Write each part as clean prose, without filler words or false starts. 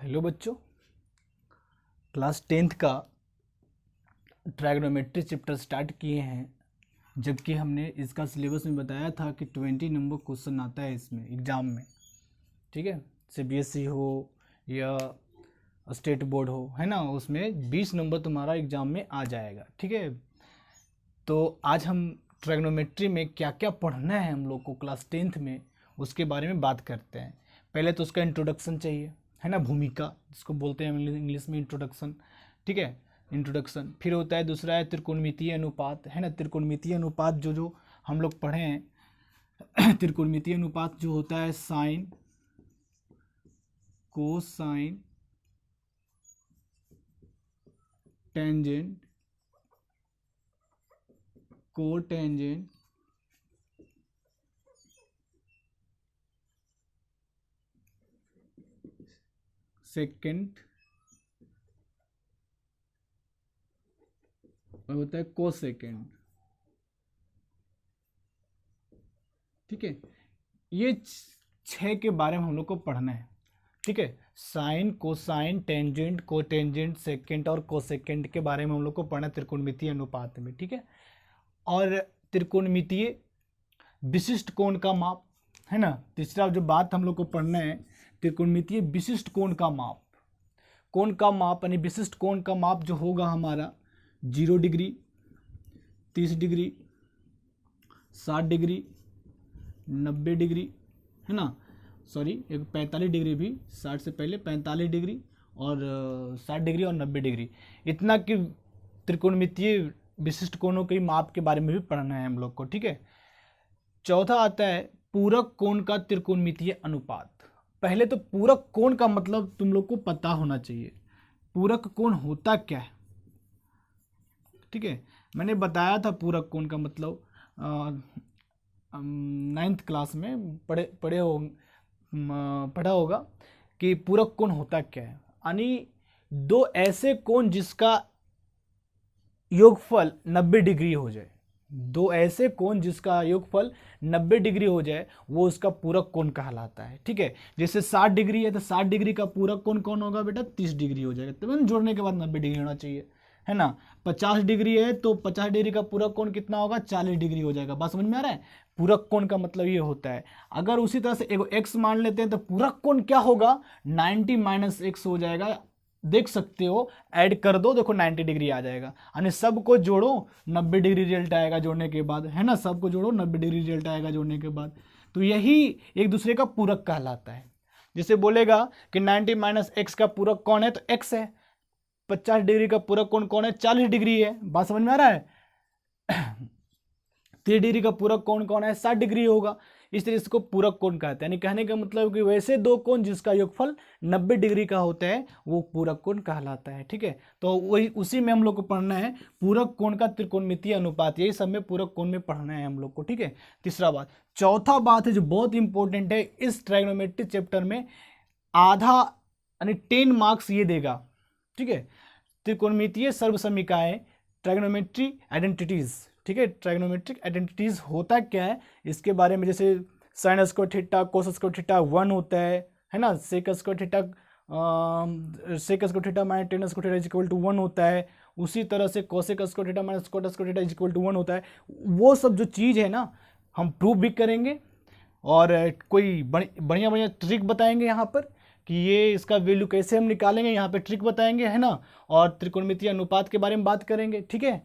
Hello बच्चों, class 10th का ट्रायगोनोमेट्री chapter start किए हैं। जबकि हमने इसका सिलेबस में बताया था कि 20 नंबर क्वेश्चन आता है इसमें एग्ज़ाम में। ठीक है, सीबीएसई हो या स्टेट बोर्ड हो, है ना, उसमें 20 नंबर तुम्हारा एग्ज़ाम में आ जाएगा। ठीक है, तो आज हम ट्रायगोनोमेट्री में क्या क्या पढ़ना है हम लोग को क्लास 10th में, उसके बारे में बात करते हैं। पहले तो उसका इंट्रोडक्शन चाहिए, है ना, भूमिका जिसको बोलते हैं इंग्लिश में इंट्रोडक्शन। ठीक है, इंट्रोडक्शन। फिर होता है दूसरा है त्रिकोणमितीय अनुपात, है ना। त्रिकोणमितीय अनुपात जो जो हम लोग पढ़े हैं त्रिकोणमितीय अनुपात जो होता है sine, cosine, tangent, cotangent, secant और होता है कोसेकेंड। ठीक है, ये छः के बारे में हम लोग को पढ़ना है। ठीक है, sine, cosine, tangent, cotangent, secant और कोसेकेंड के बारे में हम लोग को पढ़ना है त्रिकोणमितीय अनुपात में। ठीक है, और त्रिकोणमितीय विशिष्ट कोण का माप, है ना। तीसरा जो बात हम लोग को पढ़ना है त्रिकोणमितीय विशिष्ट कोण का माप। कोण का माप यानी विशिष्ट कोण का माप जो होगा हमारा 0 डिग्री, 30 डिग्री, 60 डिग्री, 90 डिग्री, है ना। सॉरी, एक 45 डिग्री भी, 60 से पहले 45 डिग्री और 60 डिग्री और 90 डिग्री, इतना कि त्रिकोणमितीय विशिष्ट कोणों के माप के बारे में भी पढ़ना है हम लोग को। ठीक है, चौथा आता है पूरक कोण का त्रिकोणमितीय अनुपात। पहले तो पूरक कोण का मतलब तुम लोग को पता होना चाहिए, पूरक कोण होता क्या है। ठीक है, मैंने बताया था पूरक कोण का मतलब 9th क्लास में पढ़ा होगा कि पूरक कोण होता क्या है। यानी दो ऐसे कोण जिसका योगफल 90 डिग्री हो जाए, दो ऐसे कोण जिसका योगफल 90 डिग्री हो जाए वो उसका पूरक कोण कहलाता है। ठीक है, जैसे 60 डिग्री है तो 60 डिग्री का पूरक कोण कौन होगा बेटा, 30 डिग्री हो जाएगा। तो जोड़ने के बाद 90 डिग्री होना चाहिए, है ना। 50 डिग्री है तो 50 डिग्री का पूरक कोण कितना होगा, 40 डिग्री हो जाएगा। बात समझ में आ रहा है, पूरक कोण का मतलब ये होता है। अगर उसी तरह से एक एक्स मान लेते हैं तो पूरक कोण क्या होगा, 90 माइनस एक्स हो जाएगा। देख सकते हो, ऐड कर दो, देखो 90 डिग्री आ जाएगा। यानी सबको जोड़ो 90 डिग्री रिजल्ट आएगा जोड़ने के बाद, है ना। सबको जोड़ो 90 डिग्री रिजल्ट आएगा जोड़ने के बाद। तो यही एक दूसरे का पूरक कहलाता है। जैसे बोलेगा कि 90 माइनस एक्स का पूरक कौन है, तो एक्स है। 50 डिग्री का पूरक कोण कौन है, 40 डिग्री है। बात समझ में आ रहा है 30 डिग्री का पूरक कोण कौन है, 60 डिग्री होगा। इस तरह इसको पूरक कोण कहते हैं। यानी कहने का मतलब कि वैसे दो कोण जिसका योगफल 90 डिग्री का होता है वो पूरक कोण कहलाता है। ठीक है, तो वही उसी में हम लोग को पढ़ना है पूरक कोण का त्रिकोणमितीय अनुपात। यही सब में पूरक कोण में पढ़ना है हम लोग को। ठीक है, तीसरा बात। चौथा बात है जो बहुत इंपॉर्टेंट है इस ट्रायगोनोमेट्री चैप्टर में, आधा यानी 10 मार्क्स ये देगा। ठीक है, त्रिकोणमितीय सर्वसमीकाएं, ट्रायगोनोमेट्री आइडेंटिटीज। ठीक है, ट्रायगोनोमेट्रिक आइडेंटिटीज होता क्या है इसके बारे में, जैसे sine square theta, cos square theta 1 होता है ना। Sec square theta minus tan square theta is equal to 1 होता है। उसी तरह से cosec square theta minus square square theta is equal to 1 होता है। वो सब जो चीज़ है ना हम प्रूव भी करेंगे और कोई बढ़िया बढ़िया ट्रिक बताएंगे यहाँ पर कि ये इसका वैल्यू कैसे हम निकालेंगे, यहाँ पे ट्रिक बताएंगे, है ना। और त्रिकोणमितीय अनुपात के बारे में बात करेंगे। ठीक है,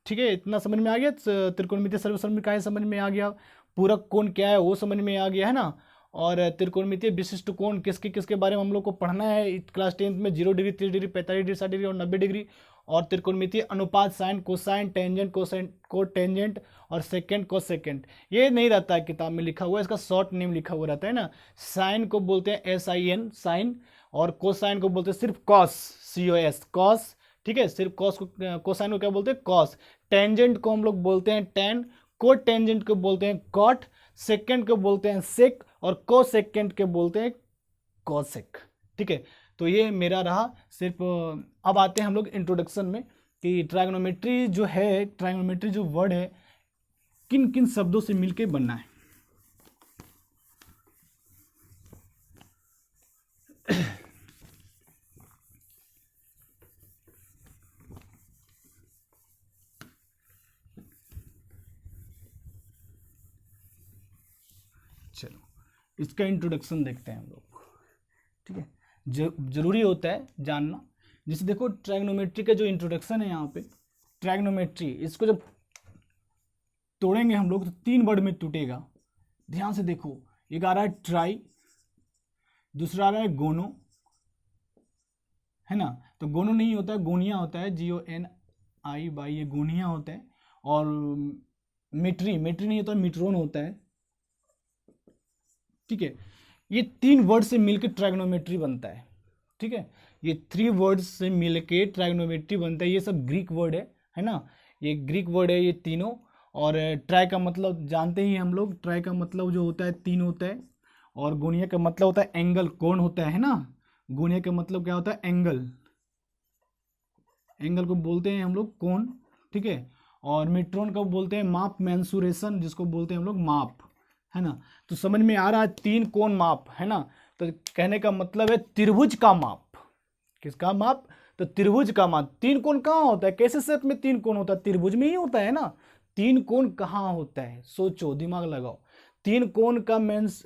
ठीक है, इतना समझ में आ गया। त्रिकोणमितीय सर्वसमीकाएं समझ में आ गया, पूरक कोण क्या है वो समझ में आ गया, है ना। और त्रिकोणमितीय विशिष्ट कोण किसके किसके बारे में हम लोग को पढ़ना है क्लास 10th में, 0 डिग्री, 30 डिग्री, 45 डिग्री, 60 डिग्री और 90 डिग्री। और त्रिकोणमितीय अनुपात साइन, कोसाइन, टेंजेंट, कोटेंजेंट और सेकेंड, कोसेकेंड। ये नहीं रहता है किताब में लिखा हुआ, इसका शॉर्ट नेम लिखा हुआ रहता है ना। साइन को बोलते हैं SIN, साइन, और कोसाइन को बोलते हैं सिर्फ कॉस, COS, कॉस। ठीक है, सिर्फ कॉस को, कोसाइन को क्या बोलते हैं, कॉस। टेंजेंट को हम लोग बोलते हैं टेन, कोट टेंजेंट को बोलते हैं कॉट, सेकेंड को बोलते हैं सेक और को सेकेंड के बोलते हैं कोसेक। ठीक है, तो ये मेरा रहा सिर्फ। अब आते हैं हम लोग इंट्रोडक्शन में कि ट्रायगोनोमेट्री जो है, ट्रायगोनोमेट्री जो वर्ड है किन किन शब्दों से मिलकर बनना है। चलो इसका इंट्रोडक्शन देखते हैं हम लोग, ठीक है। जरूरी होता है जानना। जैसे देखो ट्राइगोनोमेट्री का जो इंट्रोडक्शन है यहाँ पे, ट्राइगोनोमेट्री इसको जब तोड़ेंगे हम लोग तो 3 वर्ड में टूटेगा। ध्यान से देखो, एक आ रहा है ट्राई, दूसरा आ रहा है गोनो, है ना। तो गोनो नहीं होता है, गोनिया होता है, GONI, ये गोनिया होता है। और मेट्री नहीं होता, मिट्रोन होता है, ठीक है। ये 3 वर्ड से मिलकर ट्राइगोनोमेट्री बनता है, ठीक है। ये 3 वर्ड्स से मिलके ट्राइगोनोमेट्री बनता है। ये सब ग्रीक वर्ड है ना, ये ग्रीक वर्ड है ये तीनों। और ट्राई का मतलब जानते ही हम लोग, ट्राई का मतलब जो होता है 3 होता है। और गोनिया का मतलब होता है एंगल, कोण होता है ना। गोनिया का मतलब क्या होता है, एंगल, एंगल को बोलते हैं हम लोग कोण, ठीक है। और मिट्रोन को बोलते हैं माप, मेंसुरेशन जिसको बोलते हैं हम लोग माप, है ना। तो समझ में आ रहा है 3 कोण माप, है ना। तो कहने का मतलब है त्रिभुज का माप। किसका माप, तो त्रिभुज का माप। 3 कोण कहाँ होता है, कैसे शेप में 3 कोण होता है, त्रिभुज में ही होता है ना। 3 कोण कहाँ होता है, सोचो, दिमाग लगाओ। 3 कोण का मेंस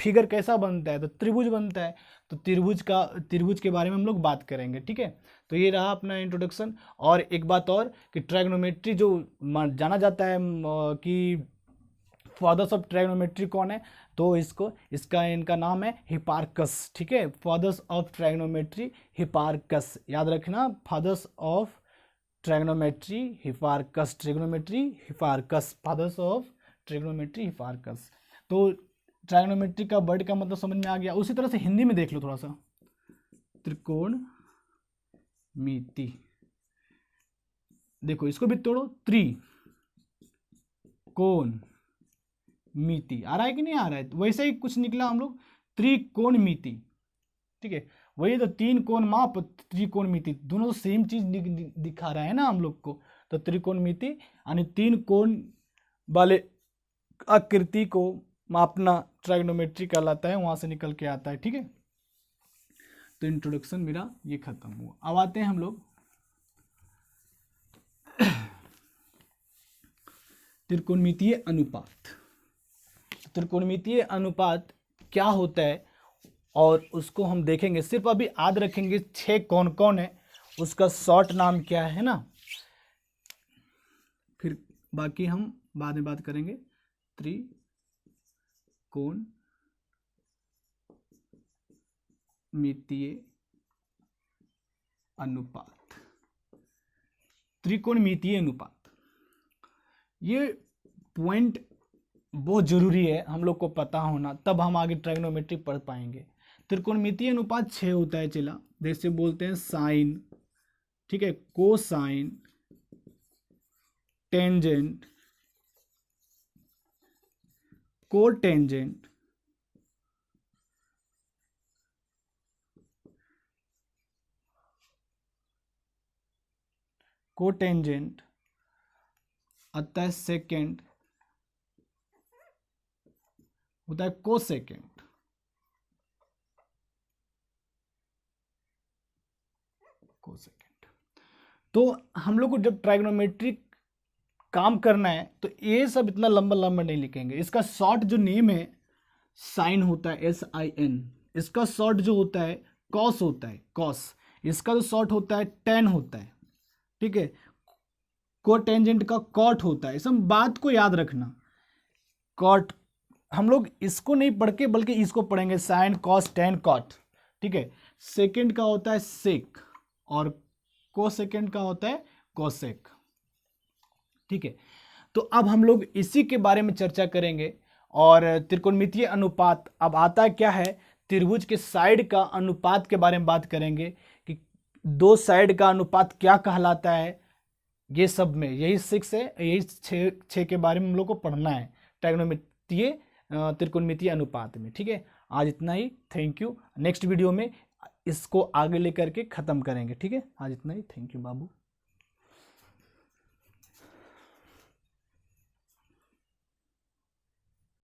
फिगर कैसा बनता है, तो त्रिभुज बनता है। तो त्रिभुज के बारे में हम लोग बात करेंगे, ठीक है। तो ये रहा अपना इंट्रोडक्शन। और एक बात और कि ट्राइगोनोमेट्री जो जाना जाता है कि फादर्स ऑफ ट्राइगोनोमेट्री कौन है, तो इनका नाम है हिपार्कस, ठीक है। फादर्स ऑफ ट्राइगोनोमेट्री हिपार्कस, याद रखना, fathers of trigonometry Hipparchus, fathers of trigonometry Hipparchus. तो ट्राइगोनोमेट्री का वर्ड का मतलब समझ में आ गया। उसी तरह से हिंदी में देख लो थोड़ा सा, त्रिकोणमिति, देखो इसको भी तोड़ो, त्रिकोणमिति आ रहा है कि नहीं आ रहा है, तो वैसे ही कुछ निकला हम लोग, त्रिकोणमिति, ठीक है। वही तो 3 कोण माप, त्रिकोणमिति, दोनों सेम चीज दिखा रहा है ना हम लोग को। तो त्रिकोणमिति यानी 3 कोण वाले आकृति को मापना ट्राइगोनोमेट्री कहलाता है, वहां से निकल के आता है, ठीक है। तो इंट्रोडक्शन मेरा ये खत्म हुआ। अब आते हैं हम लोग त्रिकोणमितीय अनुपात। त्रिकोणमितीय अनुपात क्या होता है और उसको हम देखेंगे। सिर्फ अभी याद रखेंगे 6 कौन कौन है, उसका शॉर्ट नाम क्या है ना, फिर बाकी हम बाद में बात करेंगे। त्रिकोणमितीय अनुपात, त्रिकोणमितीय अनुपात, ये पॉइंट बहुत जरूरी है हम लोग को पता होना, तब हम आगे ट्राइगोनोमेट्री पढ़ पाएंगे। त्रिकोणमितीय अनुपात 6 होता है चला, जैसे बोलते हैं साइन, ठीक है, कोसाइन, टेंजेंट, कोटेंजेंट, कोटेंजेंट आता है सेकेंड, होता है कोसेकेंड, तो हम लोग को जब ट्राइगोनोमेट्री काम करना है तो ये सब इतना लंबा लंबा नहीं लिखेंगे। इसका शॉर्ट जो नेम है साइन होता है, SIN। इसका शॉर्ट जो होता है कॉस होता है, कॉस। इसका जो शॉर्ट होता है टेन होता है, ठीक है। कोटेंजेंट का कॉट होता है। सब बात को याद रखना, कॉट हम लोग इसको नहीं पढ़ के बल्कि इसको पढ़ेंगे, साइन कॉस टेन कॉट, ठीक है। सेकंड का होता है सेक और कोसेकेंड का होता है कोसेक, ठीक है। तो अब हम लोग इसी के बारे में चर्चा करेंगे। और त्रिकोणमितीय अनुपात अब आता है क्या है, त्रिभुज के साइड का अनुपात के बारे में बात करेंगे कि 2 साइड का अनुपात क्या कहलाता है। ये सब में यही 6 है, यही 6 के बारे में हम लोग को पढ़ना है ट्राइगोनोमेट्रीय त्रिकोणमितीय अनुपात में, ठीक है। आज इतना ही, थैंक यू। नेक्स्ट वीडियो में इसको आगे लेकर के खत्म करेंगे, ठीक है। आज इतना ही, थैंक यू बाबू।